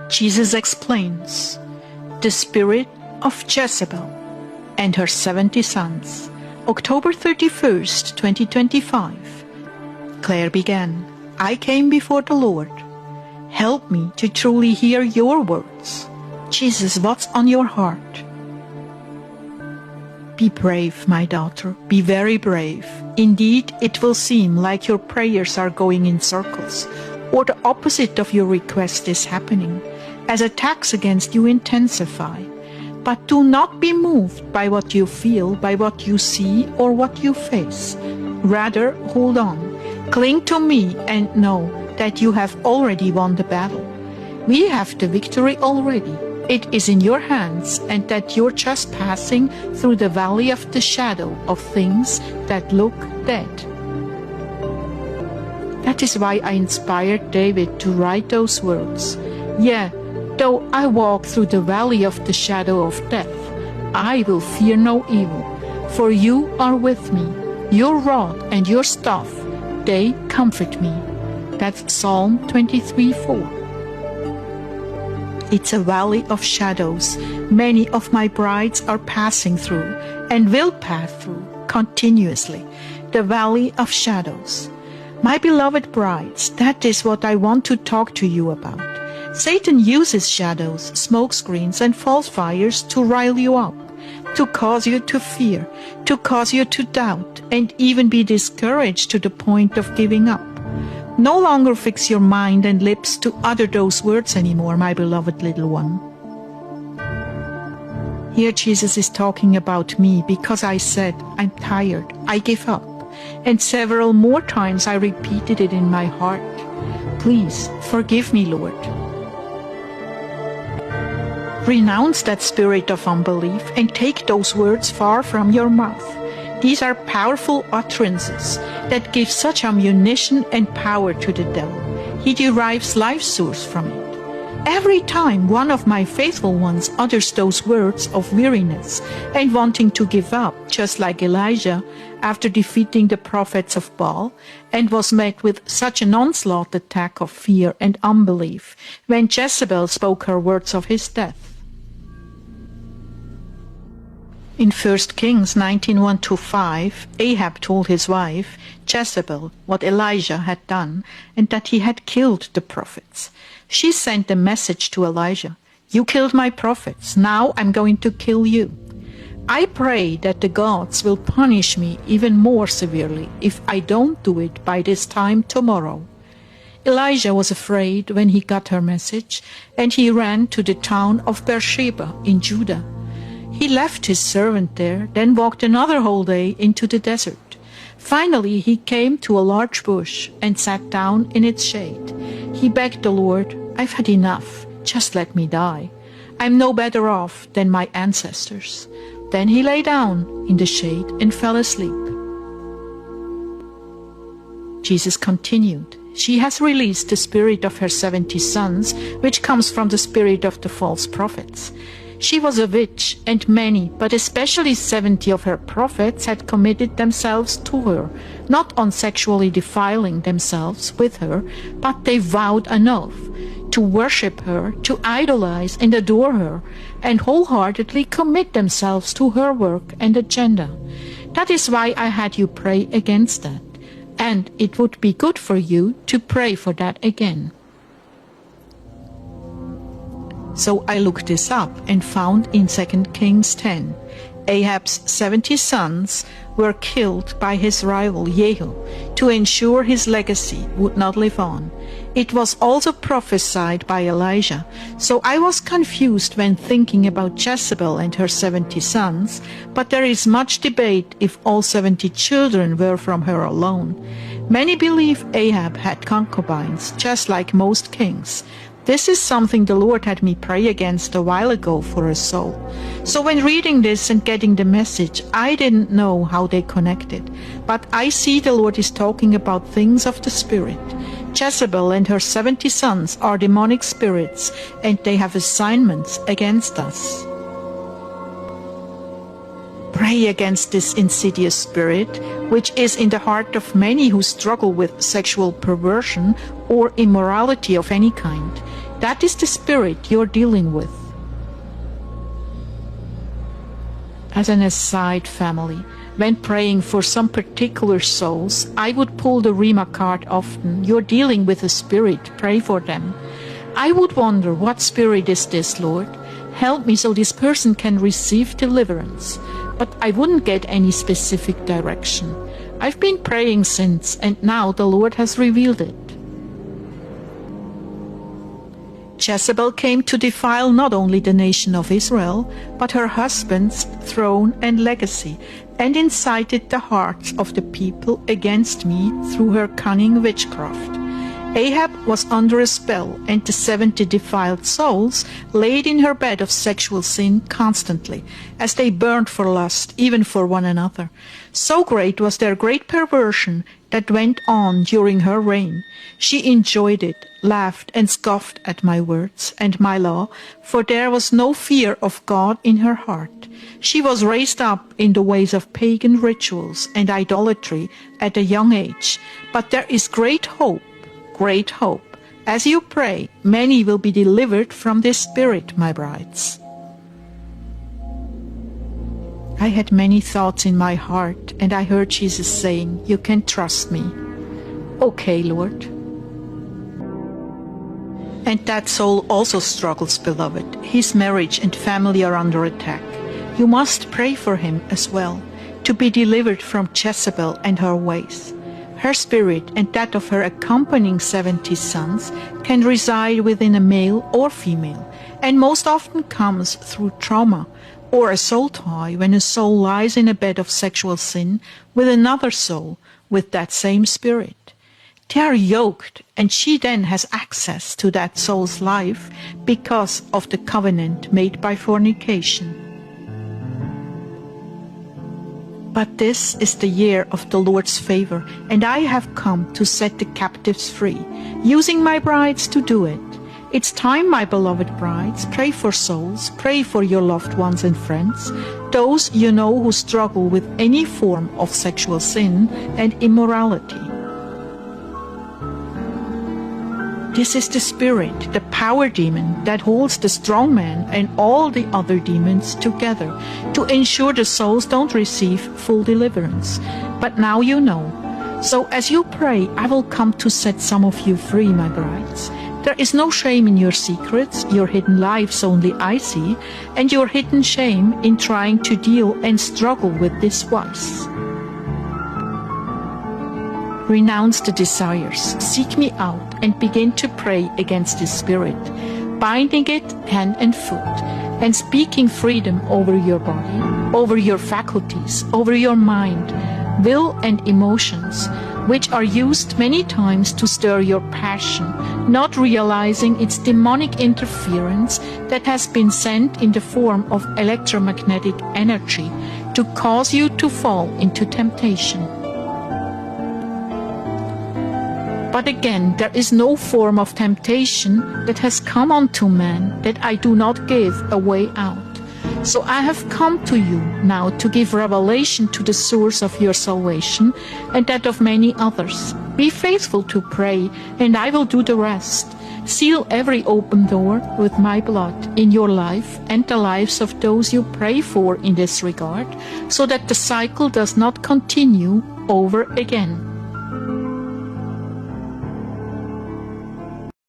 Jesus explains the spirit of Jezebel and her 70 sons. October 31st, 2025. Claire began, I came before the Lord. Help me to truly hear your words. Jesus, what's on your heart? Be brave, my daughter, be very brave. Indeed, it will seem like your prayers are going in circles, or the opposite of your request is happening, as attacks against you intensify. But do not be moved by what you feel, by what you see, or what you face. Rather, hold on, cling to me and know that you have already won the battle. We have the victory already. It is in your hands, and that you're just passing through the valley of the shadow of things that look dead. That is why I inspired David to write those words. Yeah, though I walk through the valley of the shadow of death, I will fear no evil, for you are with me. Your rod and your staff, they comfort me. That's Psalm 23:4. It's a valley of shadows. Many of my brides are passing through and will pass through continuously. The valley of shadows. My beloved brides, that is what I want to talk to you about. Satan uses shadows, smoke screens, and false fires to rile you up, to cause you to fear, to cause you to doubt, and even be discouraged to the point of giving up. No longer fix your mind and lips to utter those words anymore, my beloved little one. Here Jesus is talking about me because I said, I'm tired, I give up. And several more times I repeated it in my heart. Please forgive me, Lord. Renounce that spirit of unbelief and take those words far from your mouth. These are powerful utterances that give such ammunition and power to the devil. He derives life source from it. Every time one of my faithful ones utters those words of weariness and wanting to give up, just like Elijah after defeating the prophets of Baal, and was met with such an onslaught attack of fear and unbelief when Jezebel spoke her words of his death. In 1 Kings 19:1-5, Ahab told his wife, Jezebel, what Elijah had done and that he had killed the prophets. She sent a message to Elijah, you killed my prophets, now I'm going to kill you. I pray that the gods will punish me even more severely if I don't do it by this time tomorrow. Elijah was afraid when he got her message, and he ran to the town of Beersheba in Judah. He left his servant there, then walked another whole day into the desert. Finally, he came to a large bush and sat down in its shade. He begged the Lord, I've had enough, just let me die. I'm no better off than my ancestors. Then he lay down in the shade and fell asleep. Jesus continued, she has released the spirit of her 70 sons, which comes from the spirit of the false prophets. She was a witch, and many, but especially 70 of her prophets had committed themselves to her, not on sexually defiling themselves with her, but they vowed an oath to worship her, to idolize and adore her, and wholeheartedly commit themselves to her work and agenda. That is why I had you pray against that, and it would be good for you to pray for that again. So I looked this up and found in 2 Kings 10, Ahab's 70 sons were killed by his rival Jehu to ensure his legacy would not live on. It was also prophesied by Elijah, so I was confused when thinking about Jezebel and her 70 sons, but there is much debate if all 70 children were from her alone. Many believe Ahab had concubines, just like most kings. This is something the Lord had me pray against a while ago for a soul. So when reading this and getting the message, I didn't know how they connected. But I see the Lord is talking about things of the Spirit. Jezebel and her 70 sons are demonic spirits, and they have assignments against us. Pray against this insidious spirit, which is in the heart of many who struggle with sexual perversion or immorality of any kind. That is the spirit you're dealing with. As an aside, family, when praying for some particular souls, I would pull the Rima card often. You're dealing with a spirit, pray for them. I would wonder, what spirit is this, Lord? Help me so this person can receive deliverance. But I wouldn't get any specific direction. I've been praying since, and now the Lord has revealed it. Jezebel came to defile not only the nation of Israel, but her husband's throne and legacy, and incited the hearts of the people against me through her cunning witchcraft. Ahab was under a spell, and the 70 defiled souls laid in her bed of sexual sin constantly, as they burned for lust, even for one another. So great was their great perversion that went on during her reign. She enjoyed it, laughed and scoffed at my words and my law, for there was no fear of God in her heart. She was raised up in the ways of pagan rituals and idolatry at a young age. But there is great hope. Great hope. As you pray, many will be delivered from this spirit, my brides. I had many thoughts in my heart, and I heard Jesus saying, "You can trust me." Okay, Lord. And that soul also struggles, beloved. His marriage and family are under attack. You must pray for him as well, to be delivered from Jezebel and her ways. Her spirit and that of her accompanying 70 sons can reside within a male or female, and most often comes through trauma or a soul tie, when a soul lies in a bed of sexual sin with another soul with that same spirit. They are yoked, and she then has access to that soul's life because of the covenant made by fornication. But this is the year of the Lord's favor, and I have come to set the captives free, using my brides to do it. It's time, my beloved brides, pray for souls, pray for your loved ones and friends, those you know who struggle with any form of sexual sin and immorality. This is the spirit, the power demon that holds the strong man and all the other demons together to ensure the souls don't receive full deliverance. But now you know. So as you pray, I will come to set some of you free, my brides. There is no shame in your secrets, your hidden lives only I see, and your hidden shame in trying to deal and struggle with this vice. Renounce the desires, seek me out, and begin to pray against this spirit, binding it hand and foot, and speaking freedom over your body, over your faculties, over your mind, will and emotions, which are used many times to stir your passion, not realizing its demonic interference that has been sent in the form of electromagnetic energy to cause you to fall into temptation. But again, there is no form of temptation that has come unto man that I do not give a way out. So I have come to you now to give revelation to the source of your salvation and that of many others. Be faithful to pray, and I will do the rest. Seal every open door with my blood in your life and the lives of those you pray for in this regard, so that the cycle does not continue over again.